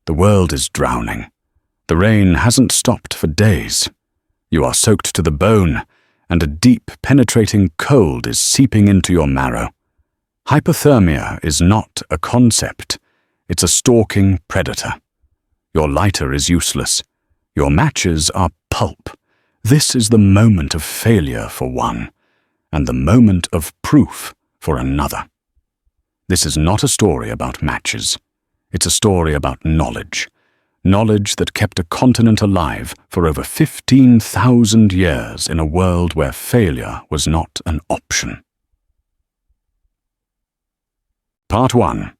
The world is drowning. The rain hasn't stopped for days. You are soaked to the bone, and a deep, penetrating cold is seeping into your marrow. Hypothermia is not a concept. It's a stalking predator. Your lighter is useless. Your matches are pulp. This is the moment of failure for one, and the moment of proof for another. This is not a story about matches. It's a story about knowledge. Knowledge that kept a continent alive for over 15,000 years in a world where failure was not an option. Part 1.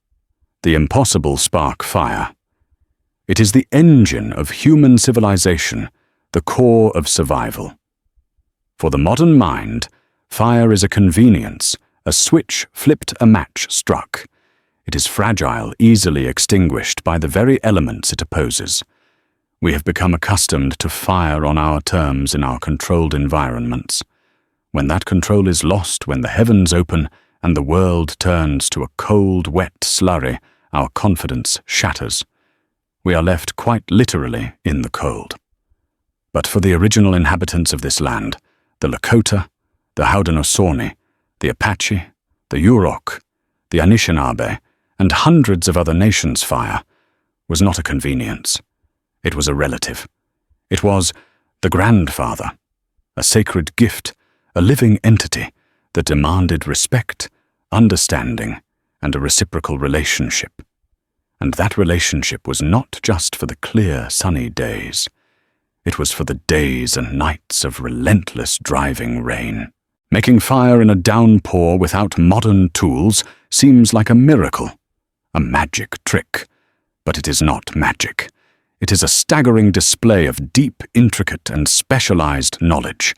The impossible spark fire. It is the engine of human civilization, the core of survival. For the modern mind, fire is a convenience, a switch flipped, a match struck. It is fragile, easily extinguished by the very elements it opposes. We have become accustomed to fire on our terms in our controlled environments. When that control is lost, when the heavens open and the world turns to a cold, wet slurry, our confidence shatters. We are left quite literally in the cold. But for the original inhabitants of this land, the Lakota, the Haudenosaunee, the Apache, the Yurok, the Anishinaabe, and hundreds of other nations, fire was not a convenience. It was a relative. It was the grandfather, a sacred gift, a living entity that demanded respect, understanding, and a reciprocal relationship. And that relationship was not just for the clear, sunny days. It was for the days and nights of relentless driving rain. Making fire in a downpour without modern tools seems like a miracle, a magic trick. But it is not magic. It is a staggering display of deep, intricate, and specialized knowledge.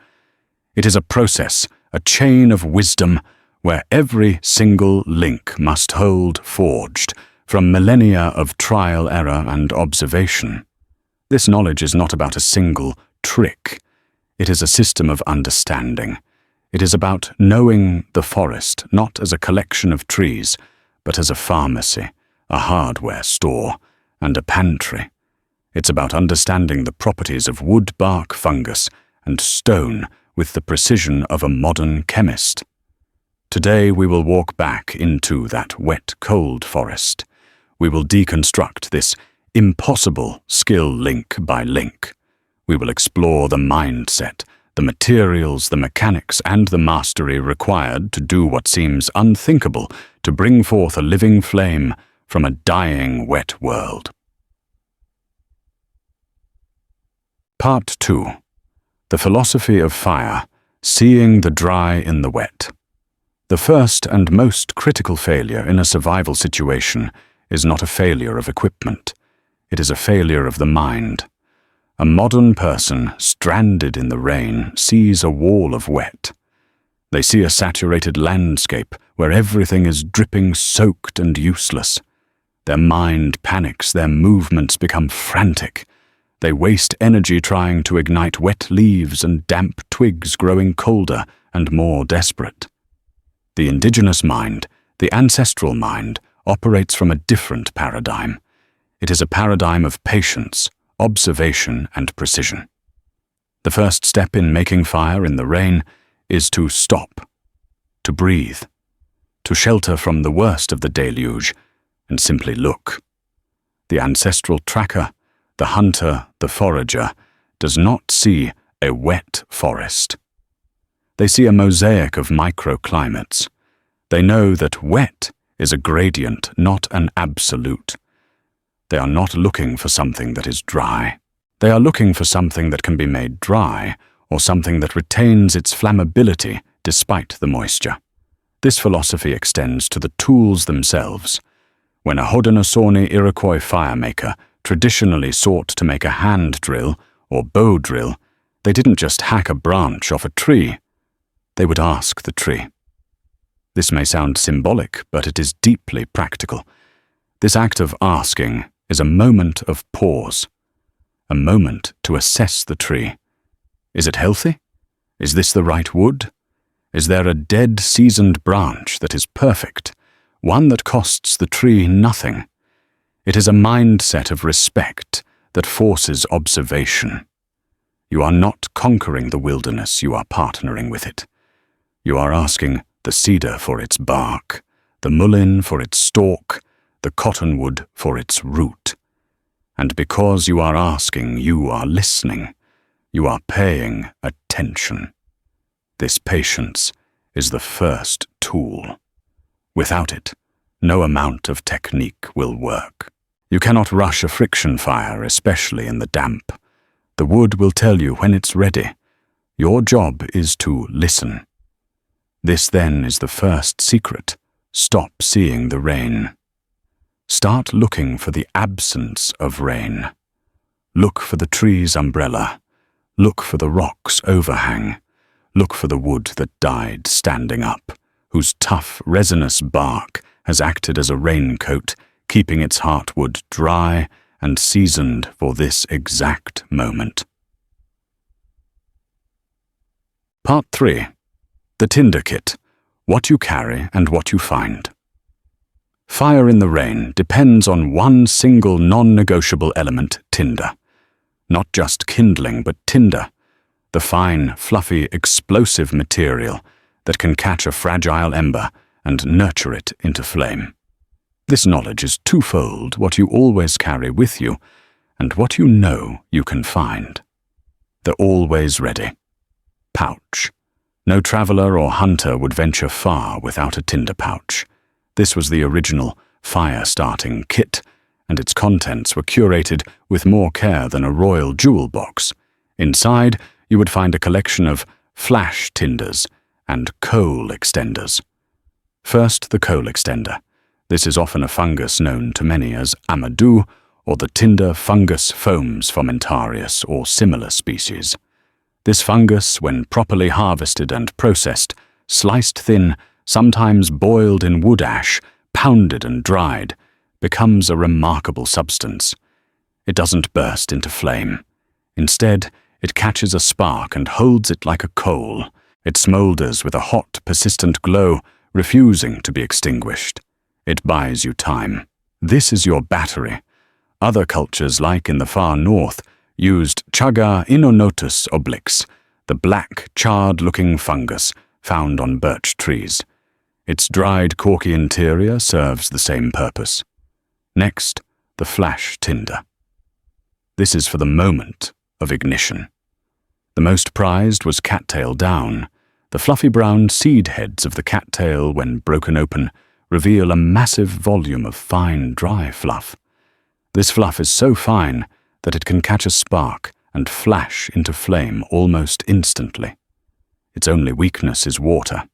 It is a process, a chain of wisdom, where every single link must hold forged from millennia of trial, error, and observation. This knowledge is not about a single trick. It is a system of understanding. It is about knowing the forest not as a collection of trees, but as a pharmacy, a hardware store, and a pantry. It's about understanding the properties of wood, bark, fungus, and stone with the precision of a modern chemist. Today we will walk back into that wet, cold forest. We will deconstruct this impossible skill link by link. We will explore the mindset, the materials, the mechanics, and the mastery required to do what seems unthinkable, to bring forth a living flame from a dying, wet world. Part 2. The philosophy of fire, seeing the dry in the wet. The first and most critical failure in a survival situation is not a failure of equipment. It is a failure of the mind. A modern person, stranded in the rain, sees a wall of wet. They see a saturated landscape where everything is dripping, soaked, and useless. Their mind panics, their movements become frantic. They waste energy trying to ignite wet leaves and damp twigs growing colder and more desperate. The indigenous mind, the ancestral mind, operates from a different paradigm. It is a paradigm of patience, observation, and precision. The first step in making fire in the rain is to stop, to breathe, to shelter from the worst of the deluge, and simply look. The ancestral tracker, the hunter, the forager, does not see a wet forest. They see a mosaic of microclimates. They know that wet is a gradient, not an absolute. They are not looking for something that is dry. They are looking for something that can be made dry, or something that retains its flammability despite the moisture. This philosophy extends to the tools themselves. When a Haudenosaunee Iroquois firemaker traditionally sought to make a hand drill or bow drill, they didn't just hack a branch off a tree. They would ask the tree. This may sound symbolic, but it is deeply practical. This act of asking is a moment of pause, a moment to assess the tree. Is it healthy? Is this the right wood? Is there a dead, seasoned branch that is perfect, one that costs the tree nothing? It is a mindset of respect that forces observation. You are not conquering the wilderness, you are partnering with it. You are asking the cedar for its bark, the mullein for its stalk, the cottonwood for its root. And because you are asking, you are listening. You are paying attention. This patience is the first tool. Without it, no amount of technique will work. You cannot rush a friction fire, especially in the damp. The wood will tell you when it's ready. Your job is to listen. This then is the first secret. Stop seeing the rain. Start looking for the absence of rain. Look for the tree's umbrella. Look for the rock's overhang. Look for the wood that died standing up, whose tough, resinous bark has acted as a raincoat, keeping its heartwood dry and seasoned for this exact moment. Part 3. The Tinder Kit. What you carry and what you find. Fire in the rain depends on one single non-negotiable element, tinder. Not just kindling, but tinder, the fine, fluffy, explosive material that can catch a fragile ember and nurture it into flame. This knowledge is twofold: what you always carry with you and what you know you can find. The always ready pouch. No traveler or hunter would venture far without a tinder pouch. This was the original fire-starting kit, and its contents were curated with more care than a royal jewel box. Inside, you would find a collection of flash tinders and coal extenders. First, the coal extender. This is often a fungus known to many as amadou, or the tinder fungus fomes fomentarius, or similar species. This fungus, when properly harvested and processed, sliced thin, sometimes boiled in wood ash, pounded and dried, becomes a remarkable substance. It doesn't burst into flame. Instead, it catches a spark and holds it like a coal. It smoulders with a hot, persistent glow, refusing to be extinguished. It buys you time. This is your battery. Other cultures, like in the far north, used chaga inonotus oblix, the black, charred-looking fungus found on birch trees. Its dried, corky interior serves the same purpose. Next, the flash tinder. This is for the moment of ignition. The most prized was cattail down. The fluffy brown seed heads of the cattail, when broken open, reveal a massive volume of fine, dry fluff. This fluff is so fine that it can catch a spark and flash into flame almost instantly. Its only weakness is water.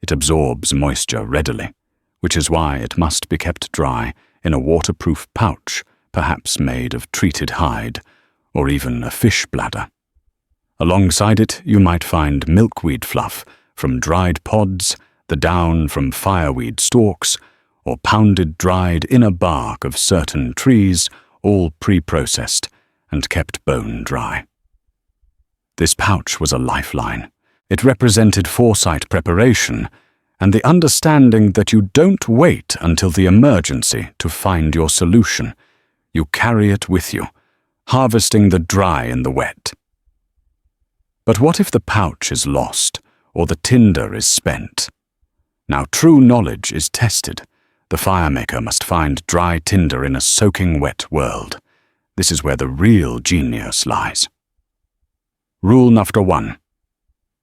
It absorbs moisture readily, which is why it must be kept dry in a waterproof pouch, perhaps made of treated hide, or even a fish bladder. Alongside it, you might find milkweed fluff from dried pods, the down from fireweed stalks, or pounded dried inner bark of certain trees, all pre-processed and kept bone dry. This pouch was a lifeline. It represented foresight, preparation, and the understanding that you don't wait until the emergency to find your solution. You carry it with you, harvesting the dry in the wet. But what if the pouch is lost, or the tinder is spent? Now true knowledge is tested. The firemaker must find dry tinder in a soaking wet world. This is where the real genius lies. Rule number 1.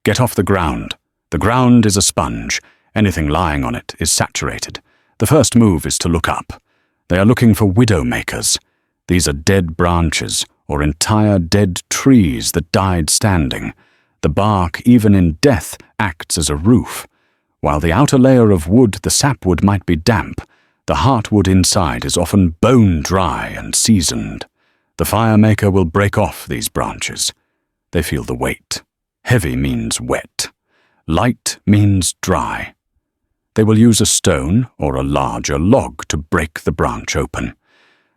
Get off the ground. The ground is a sponge. Anything lying on it is saturated. The first move is to look up. They are looking for widow makers. These are dead branches or entire dead trees that died standing. The bark, even in death, acts as a roof. While the outer layer of wood, the sapwood, might be damp, the heartwood inside is often bone dry and seasoned. The firemaker will break off these branches. They feel the weight. Heavy means wet. Light means dry. They will use a stone or a larger log to break the branch open.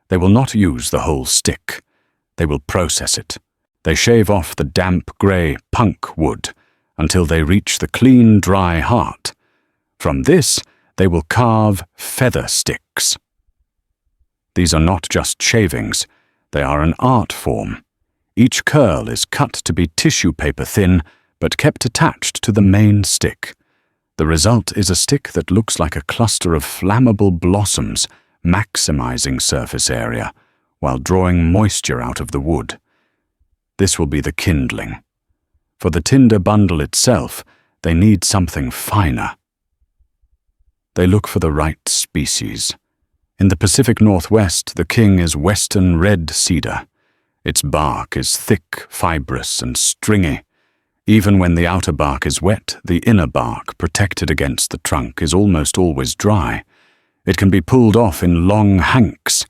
They will not use the whole stick. They will process it. They shave off the damp, grey punk wood until they reach the clean, dry heart. From this, they will carve feather sticks. These are not just shavings, they are an art form. Each curl is cut to be tissue paper thin, but kept attached to the main stick. The result is a stick that looks like a cluster of flammable blossoms, maximizing surface area, while drawing moisture out of the wood. This will be the kindling. For the tinder bundle itself, they need something finer. They look for the right species. In the Pacific Northwest, the king is western red cedar. Its bark is thick, fibrous, and stringy. Even when the outer bark is wet, the inner bark, protected against the trunk, is almost always dry. It can be pulled off in long hanks.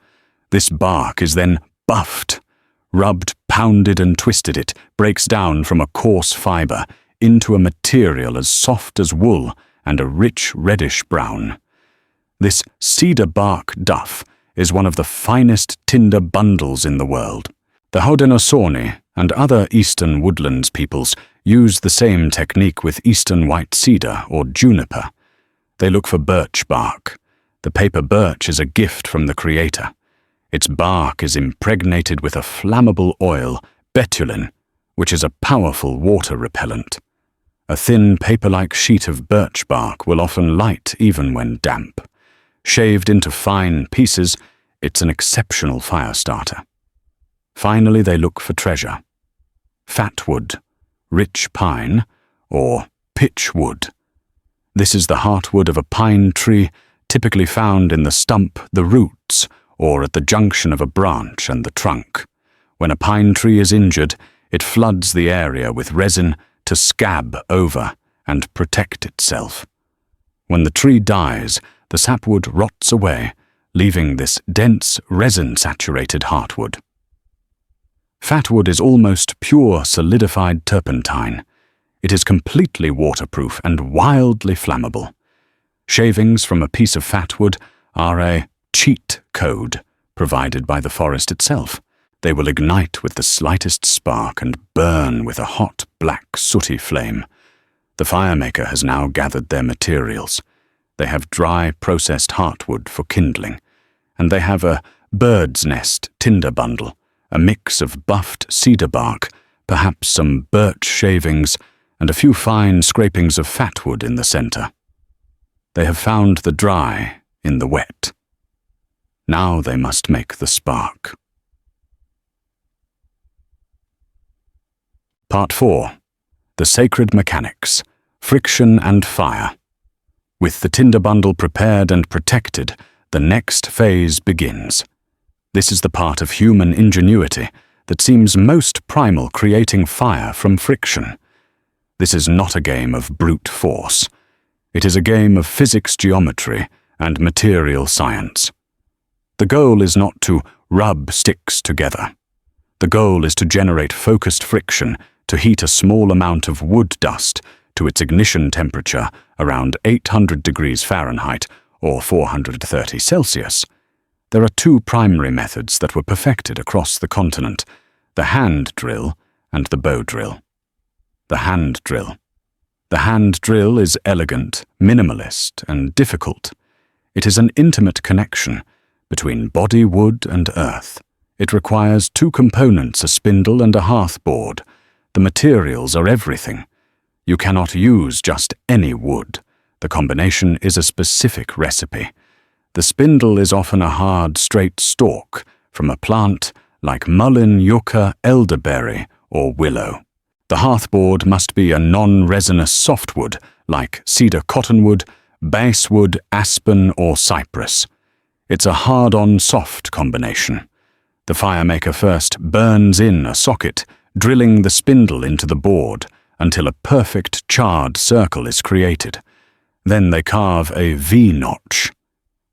This bark is then buffed. Rubbed, pounded, and twisted, it breaks down from a coarse fiber into a material as soft as wool and a rich reddish brown. This cedar bark duff is one of the finest tinder bundles in the world. The Haudenosaunee and other eastern woodlands peoples use the same technique with eastern white cedar or juniper. They look for birch bark. The paper birch is a gift from the Creator. Its bark is impregnated with a flammable oil, betulin, which is a powerful water repellent. A thin paper-like sheet of birch bark will often light even when damp. Shaved into fine pieces, it's an exceptional fire starter. Finally, they look for treasure. Fatwood, rich pine, or pitchwood. This is the heartwood of a pine tree, typically found in the stump, the roots, or at the junction of a branch and the trunk. When a pine tree is injured, it floods the area with resin to scab over and protect itself. When the tree dies, the sapwood rots away, leaving this dense, resin-saturated heartwood. Fatwood is almost pure solidified turpentine. It is completely waterproof and wildly flammable. Shavings from a piece of fatwood are a cheat code provided by the forest itself. They will ignite with the slightest spark and burn with a hot, black, sooty flame. The firemaker has now gathered their materials. They have dry, processed heartwood for kindling, and they have a bird's nest tinder bundle, a mix of buffed cedar bark, perhaps some birch shavings, and a few fine scrapings of fatwood in the center. They have found the dry in the wet. Now they must make the spark. Part 4. The Sacred Mechanics, Friction and Fire. With the tinder bundle prepared and protected, the next phase begins. This is the part of human ingenuity that seems most primal, creating fire from friction. This is not a game of brute force. It is a game of physics, geometry, and material science. The goal is not to rub sticks together. The goal is to generate focused friction to heat a small amount of wood dust to its ignition temperature around 800 degrees Fahrenheit or 430 Celsius. There are two primary methods that were perfected across the continent, the hand drill and the bow drill. The hand drill. The hand drill is elegant, minimalist, and difficult. It is an intimate connection between body wood and earth. It requires two components, a spindle and a hearth board. The materials are everything. You cannot use just any wood. The combination is a specific recipe. The spindle is often a hard, straight stalk from a plant like mullein, yucca, elderberry, or willow. The hearthboard must be a non-resinous softwood like cedar cottonwood, basswood, aspen, or cypress. It's a hard-on soft combination. The firemaker first burns in a socket, drilling the spindle into the board until a perfect charred circle is created. Then they carve a V-notch.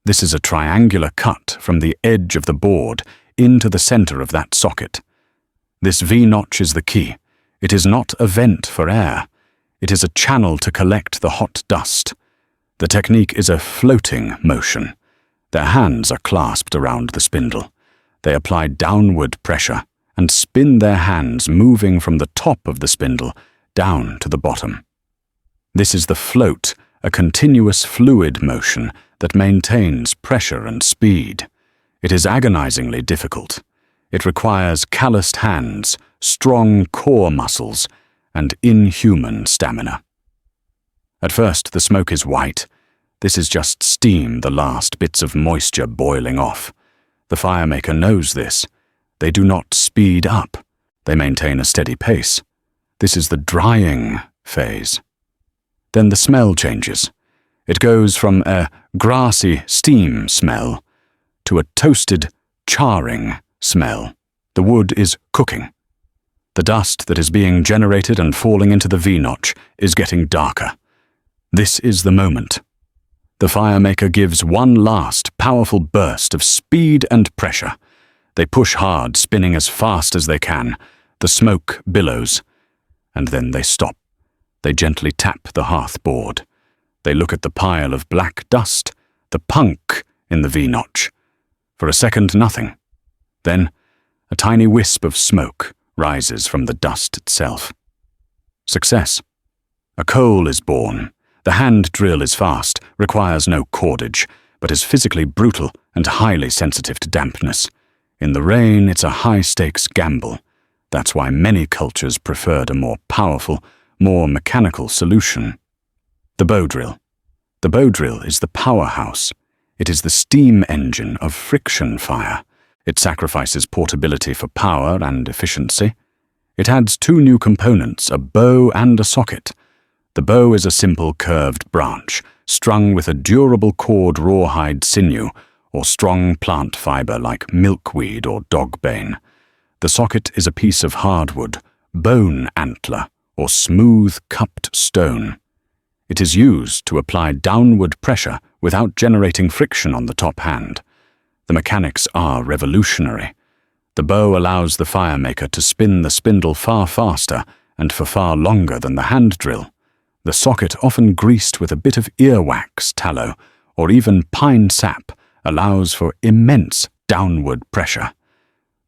This is a triangular cut from the edge of the board into the center of that socket. This V-notch is the key. It is not a vent for air. It is a channel to collect the hot dust. The technique is a floating motion. Their hands are clasped around the spindle. They apply downward pressure and spin their hands, moving from the top of the spindle down to the bottom. This is the float, a continuous fluid motion that maintains pressure and speed. It is agonizingly difficult. It requires calloused hands, strong core muscles, and inhuman stamina. At first, the smoke is white. This is just steam, the last bits of moisture boiling off. The firemaker knows this. They do not speed up. They maintain a steady pace. This is the drying phase. Then the smell changes. It goes from a grassy steam smell to a toasted, charring smell. The wood is cooking. The dust that is being generated and falling into the V-notch is getting darker. This is the moment. The firemaker gives one last powerful burst of speed and pressure. They push hard, spinning as fast as they can. The smoke billows, and then they stop. They gently tap the hearth board. They look at the pile of black dust, the punk in the V-notch. For a second, nothing. Then, a tiny wisp of smoke rises from the dust itself. Success. A coal is born. The hand drill is fast, requires no cordage, but is physically brutal and highly sensitive to dampness. In the rain, it's a high-stakes gamble. That's why many cultures preferred a more powerful, more mechanical solution. The bow drill. The bow drill is the powerhouse. It is the steam engine of friction fire. It sacrifices portability for power and efficiency. It adds two new components, a bow and a socket. The bow is a simple curved branch, strung with a durable cord rawhide sinew, or strong plant fiber like milkweed or dogbane. The socket is a piece of hardwood, bone antler, or smooth cupped stone. It is used to apply downward pressure without generating friction on the top hand. The mechanics are revolutionary. The bow allows the firemaker to spin the spindle far faster and for far longer than the hand drill. The socket, often greased with a bit of earwax tallow or even pine sap, allows for immense downward pressure.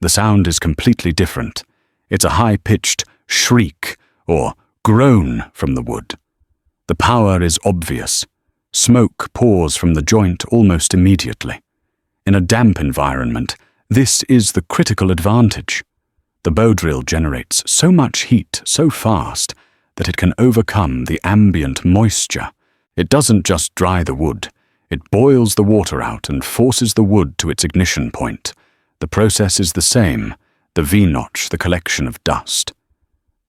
The sound is completely different. It's a high-pitched shriek or groan from the wood. The power is obvious. Smoke pours from the joint almost immediately. In a damp environment, this is the critical advantage. The bow drill generates so much heat so fast that it can overcome the ambient moisture. It doesn't just dry the wood. It boils the water out and forces the wood to its ignition point. The process is the same, the V-notch, the collection of dust.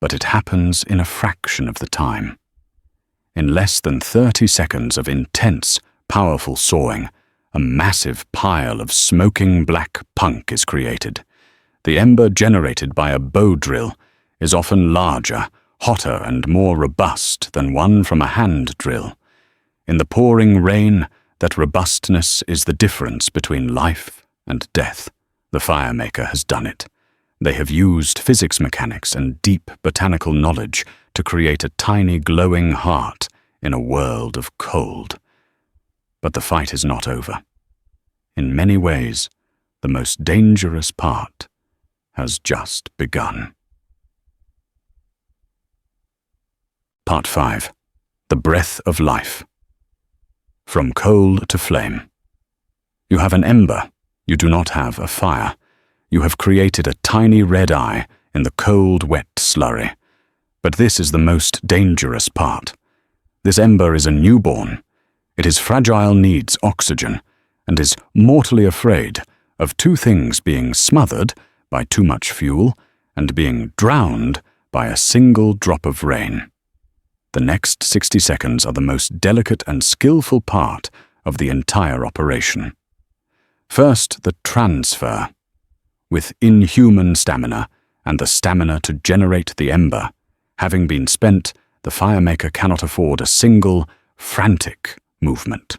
But it happens in a fraction of the time. In less than 30 seconds of intense, powerful sawing, a massive pile of smoking black punk is created. The ember generated by a bow drill is often larger, hotter and more robust than one from a hand drill. In the pouring rain, that robustness is the difference between life and death. The firemaker has done it. They have used physics mechanics and deep botanical knowledge to create a tiny glowing heart in a world of cold. But the fight is not over. In many ways, the most dangerous part has just begun. Part 5. The breath of life. From coal to flame. You have an ember. You do not have a fire. You have created a tiny red eye in the cold, wet slurry. But this is the most dangerous part. This ember is a newborn. It is fragile, needs oxygen, and is mortally afraid of two things: being smothered by too much fuel and being drowned by a single drop of rain. The next 60 seconds are the most delicate and skillful part of the entire operation. First, the transfer. With inhuman stamina and the stamina to generate the ember, having been spent, the firemaker cannot afford a single, frantic movement.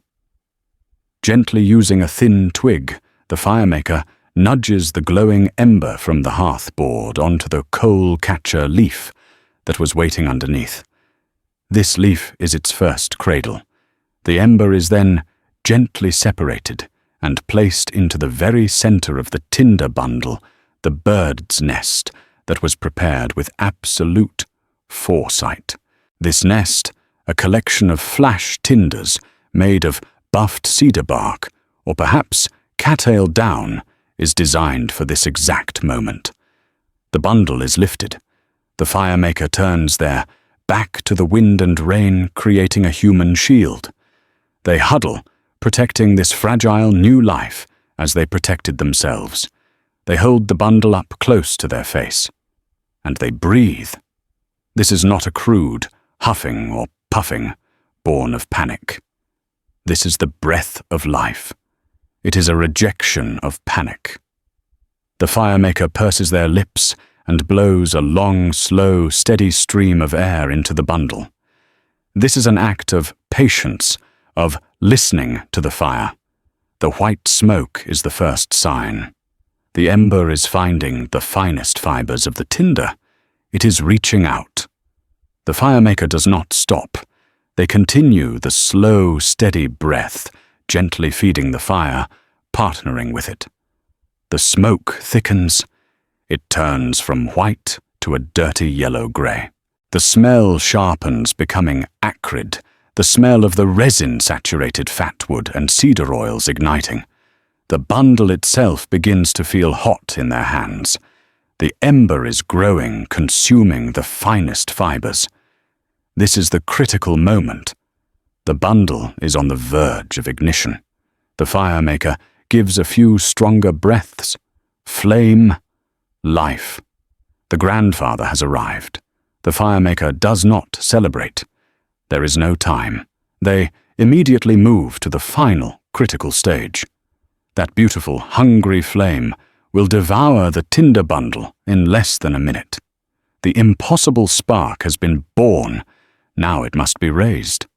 Gently using a thin twig, the firemaker nudges the glowing ember from the hearth board onto the coal catcher leaf that was waiting underneath. This leaf is its first cradle. The ember is then gently separated and placed into the very center of the tinder bundle, the bird's nest that was prepared with absolute foresight. This nest, a collection of flash tinders made of buffed cedar bark, or perhaps cattail down, is designed for this exact moment. The bundle is lifted. The firemaker turns their back to the wind and rain, creating a human shield. They huddle, protecting this fragile new life as they protected themselves. They hold the bundle up close to their face. And they breathe. This is not a crude huffing or puffing born of panic. This is the breath of life. It is a rejection of panic. The firemaker purses their lips and blows a long, slow, steady stream of air into the bundle. This is an act of patience, of listening to the fire. The white smoke is the first sign. The ember is finding the finest fibers of the tinder. It is reaching out. The firemaker does not stop. They continue the slow, steady breath, gently feeding the fire, partnering with it. The smoke thickens. It turns from white to a dirty yellow-gray. The smell sharpens, becoming acrid, the smell of the resin-saturated fatwood and cedar oils igniting. The bundle itself begins to feel hot in their hands. The ember is growing, consuming the finest fibers. This is the critical moment. The bundle is on the verge of ignition. The firemaker gives a few stronger breaths. Flame, life. The grandfather has arrived. The firemaker does not celebrate. There is no time. They immediately move to the final, critical stage. That beautiful, hungry flame will devour the tinder bundle in less than a minute. The impossible spark has been born. Now it must be raised.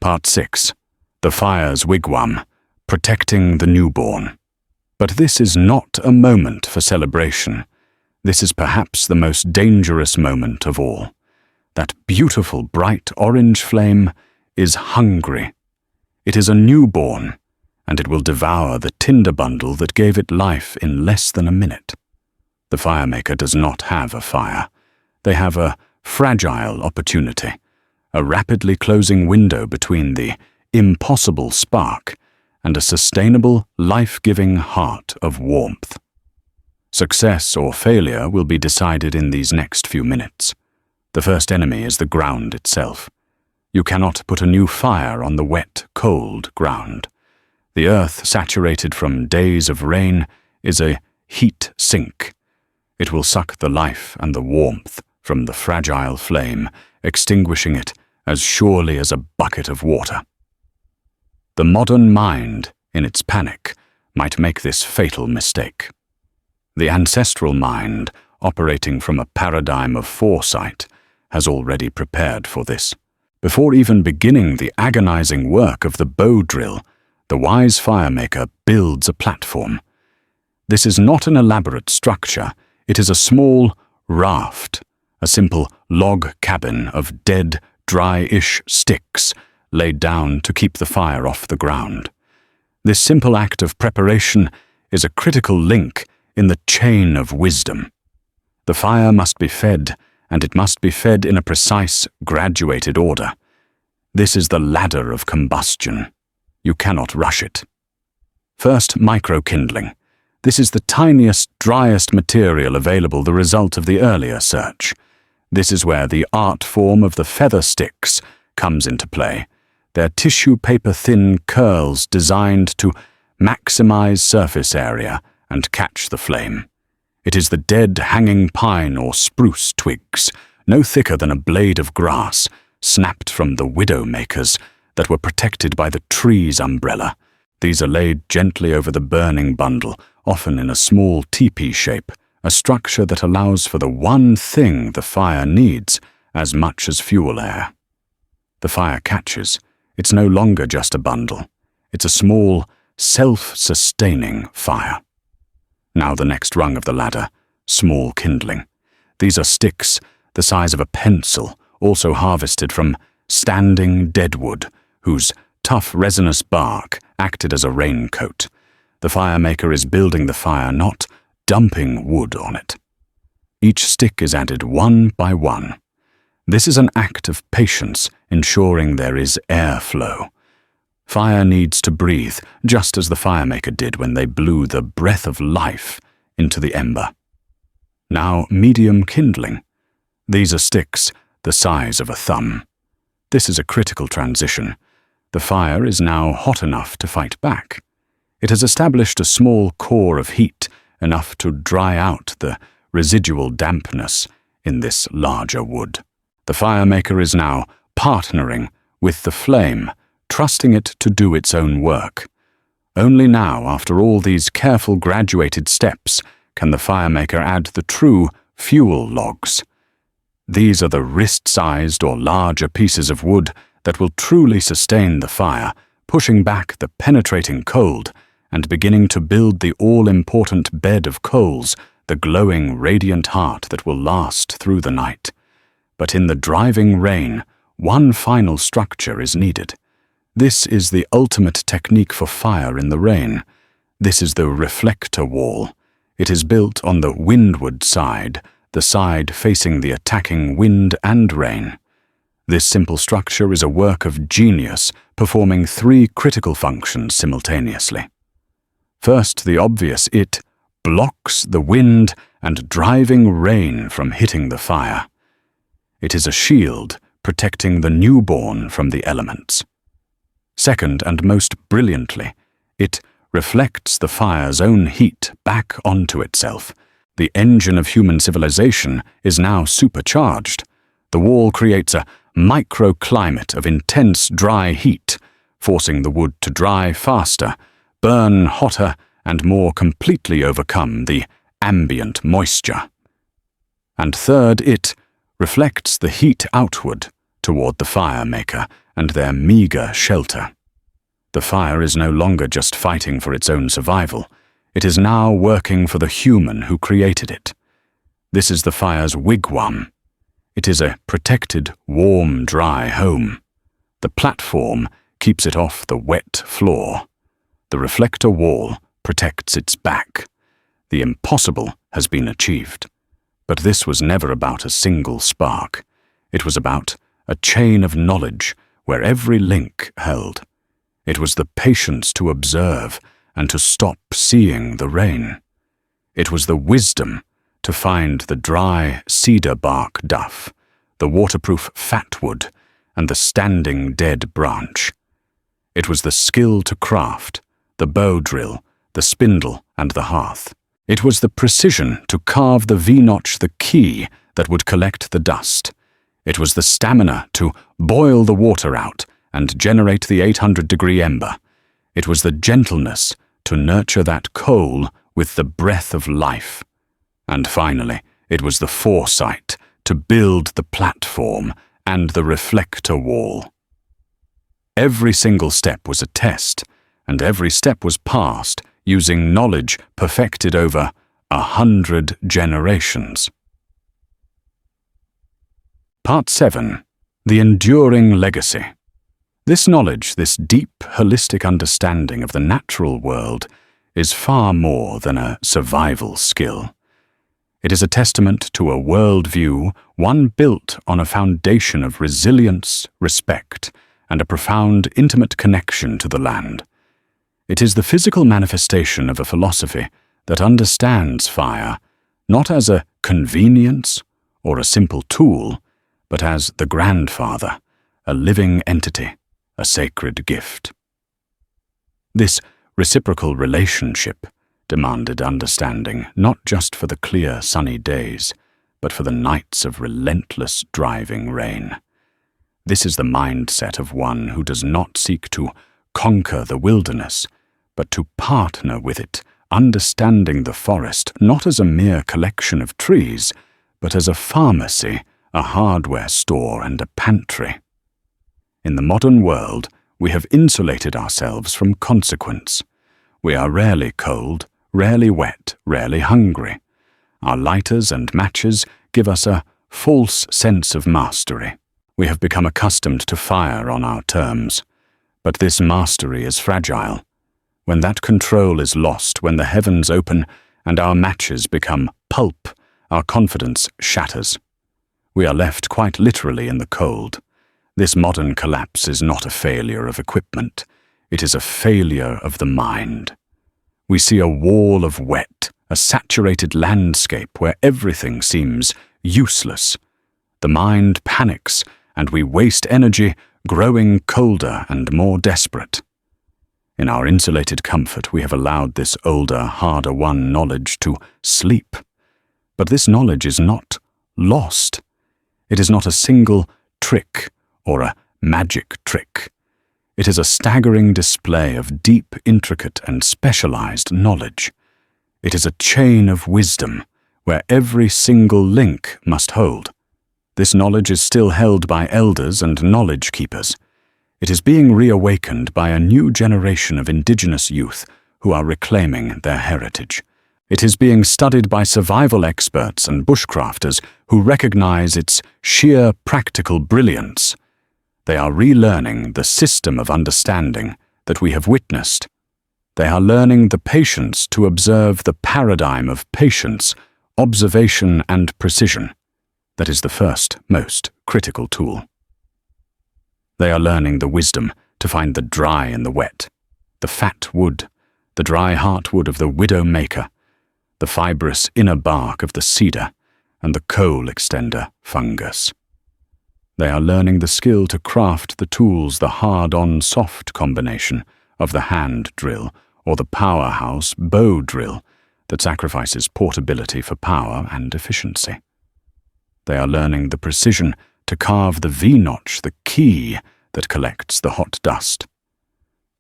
Part 6. The fire's wigwam, protecting the newborn. But this is not a moment for celebration. This is perhaps the most dangerous moment of all. That beautiful bright orange flame is hungry. It is a newborn, and it will devour the tinder bundle that gave it life in less than a minute. The firemaker does not have a fire. They have a fragile opportunity, a rapidly closing window between the impossible spark and a sustainable, life-giving heart of warmth. Success or failure will be decided in these next few minutes. The first enemy is the ground itself. You cannot put a new fire on the wet, cold ground. The earth, saturated from days of rain, is a heat sink. It will suck the life and the warmth from the fragile flame, extinguishing it as surely as a bucket of water. The modern mind, in its panic, might make this fatal mistake. The ancestral mind, operating from a paradigm of foresight, has already prepared for this. Before even beginning the agonizing work of the bow drill, the wise firemaker builds a platform. This is not an elaborate structure. It is a small raft, a simple log cabin of dead, dry-ish sticks laid down to keep the fire off the ground. This simple act of preparation is a critical link in the chain of wisdom. The fire must be fed, and it must be fed in a precise, graduated order. This is the ladder of combustion. You cannot rush it. First, micro-kindling. This is the tiniest, driest material available, the result of the earlier search. This is where the art form of the feather sticks comes into play. Their tissue paper thin curls designed to maximize surface area and catch the flame. It is the dead hanging pine or spruce twigs, no thicker than a blade of grass, snapped from the widowmakers that were protected by the tree's umbrella. These are laid gently over the burning bundle, often in a small teepee shape, a structure that allows for the one thing the fire needs as much as fuel air. The fire catches. It's no longer just a bundle. It's a small, self-sustaining fire. Now the next rung of the ladder, small kindling. These are sticks the size of a pencil, also harvested from standing deadwood, whose tough resinous bark acted as a raincoat. The firemaker is building the fire, not dumping wood on it. Each stick is added one by one. This is an act of patience, ensuring there is airflow. Fire needs to breathe, just as the firemaker did when they blew the breath of life into the ember. Now medium kindling. These are sticks the size of a thumb. This is a critical transition. The fire is now hot enough to fight back. It has established a small core of heat, enough to dry out the residual dampness in this larger wood. The firemaker is now partnering with the flame, trusting it to do its own work. Only now, after all these careful graduated steps, can the firemaker add the true fuel logs. These are the wrist-sized or larger pieces of wood that will truly sustain the fire, pushing back the penetrating cold and beginning to build the all-important bed of coals, the glowing, radiant heart that will last through the night. But in the driving rain, one final structure is needed. This is the ultimate technique for fire in the rain. This is the reflector wall. It is built on the windward side, the side facing the attacking wind and rain. This simple structure is a work of genius, performing three critical functions simultaneously. First, the obvious, it blocks the wind and driving rain from hitting the fire. It is a shield protecting the newborn from the elements. Second, and most brilliantly, it reflects the fire's own heat back onto itself. The engine of human civilization is now supercharged. The wall creates a microclimate of intense dry heat, forcing the wood to dry faster, burn hotter, and more completely overcome the ambient moisture. And third, it reflects the heat outward toward the firemaker and their meager shelter. The fire is no longer just fighting for its own survival. It is now working for the human who created it. This is the fire's wigwam. It is a protected, warm, dry home. The platform keeps it off the wet floor. The reflector wall protects its back. The impossible has been achieved. But this was never about a single spark. It was about a chain of knowledge where every link held. It was the patience to observe and to stop seeing the rain. It was the wisdom to find the dry cedar bark duff, the waterproof fatwood, and the standing dead branch. It was the skill to craft, the bow drill, the spindle, and the hearth. It was the precision to carve the V-notch, the key that would collect the dust. It was the stamina to boil the water out and generate the 800-degree ember. It was the gentleness to nurture that coal with the breath of life. And finally, it was the foresight to build the platform and the reflector wall. Every single step was a test, and every step was passed using knowledge perfected over 100 generations. Part 7. The Enduring Legacy. This knowledge, this deep, holistic understanding of the natural world, is far more than a survival skill. It is a testament to a worldview, one built on a foundation of resilience, respect, and a profound, intimate connection to the land. It is the physical manifestation of a philosophy that understands fire, not as a convenience or a simple tool, but as the grandfather, a living entity, a sacred gift. This reciprocal relationship demanded understanding not just for the clear, sunny days, but for the nights of relentless driving rain. This is the mindset of one who does not seek to conquer the wilderness, but to partner with it, understanding the forest not as a mere collection of trees, but as a pharmacy, a hardware store, and a pantry. In the modern world, we have insulated ourselves from consequence. We are rarely cold, rarely wet, rarely hungry. Our lighters and matches give us a false sense of mastery. We have become accustomed to fire on our terms. But this mastery is fragile. When that control is lost, when the heavens open and our matches become pulp, our confidence shatters. We are left quite literally in the cold. This modern collapse is not a failure of equipment. It is a failure of the mind. We see a wall of wet, a saturated landscape where everything seems useless. The mind panics, and we waste energy growing colder and more desperate. In our insulated comfort, we have allowed this older, harder-won knowledge to sleep. But this knowledge is not lost. It is not a single trick or a magic trick. It is a staggering display of deep, intricate, and specialized knowledge. It is a chain of wisdom where every single link must hold. This knowledge is still held by elders and knowledge keepers. It is being reawakened by a new generation of indigenous youth who are reclaiming their heritage. It is being studied by survival experts and bushcrafters who recognize its sheer practical brilliance. They are relearning the system of understanding that we have witnessed. They are learning the patience to observe the paradigm of patience, observation, and precision. That is the first, most critical tool. They are learning the wisdom to find the dry in the wet, the fat wood, the dry heartwood of the widow maker, the fibrous inner bark of the cedar, and the coal extender fungus. They are learning the skill to craft the tools, the hard-on-soft combination of the hand drill or the powerhouse bow drill that sacrifices portability for power and efficiency. They are learning the precision to carve the V-notch, the key that collects the hot dust.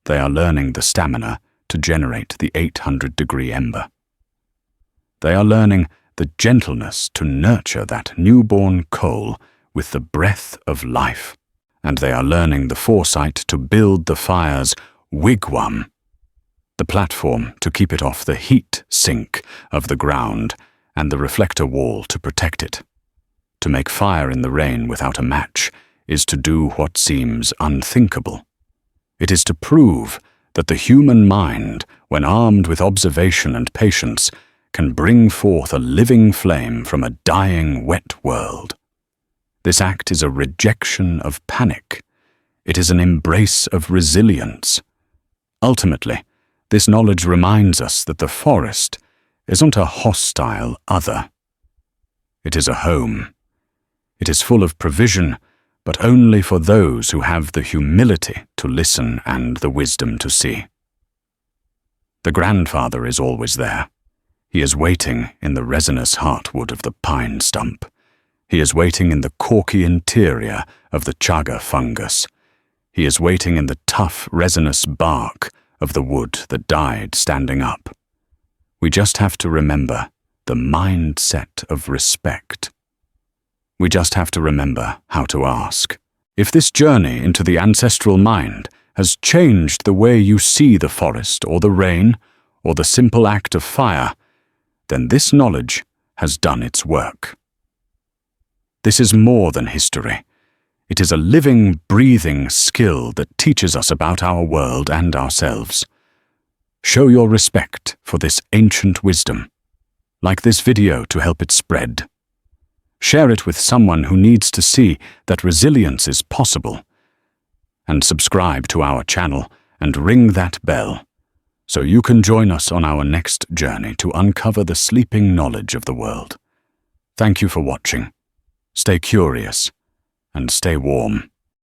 They are learning the stamina to generate the 800-degree ember. They are learning the gentleness to nurture that newborn coal with the breath of life. And they are learning the foresight to build the fire's wigwam, the platform to keep it off the heat sink of the ground and the reflector wall to protect it. To make fire in the rain without a match is to do what seems unthinkable. It is to prove that the human mind, when armed with observation and patience, can bring forth a living flame from a dying, wet world. This act is a rejection of panic. It is an embrace of resilience. Ultimately, this knowledge reminds us that the forest isn't a hostile other. It is a home. It is full of provision, but only for those who have the humility to listen and the wisdom to see. The grandfather is always there. He is waiting in the resinous heartwood of the pine stump. He is waiting in the corky interior of the chaga fungus. He is waiting in the tough, resinous bark of the wood that died standing up. We just have to remember the mindset of respect. We just have to remember how to ask. If this journey into the ancestral mind has changed the way you see the forest or the rain or the simple act of fire, then this knowledge has done its work. This is more than history. It is a living, breathing skill that teaches us about our world and ourselves. Show your respect for this ancient wisdom. Like this video to help it spread. Share it with someone who needs to see that resilience is possible. And subscribe to our channel and ring that bell so you can join us on our next journey to uncover the sleeping knowledge of the world. Thank you for watching. Stay curious and stay warm.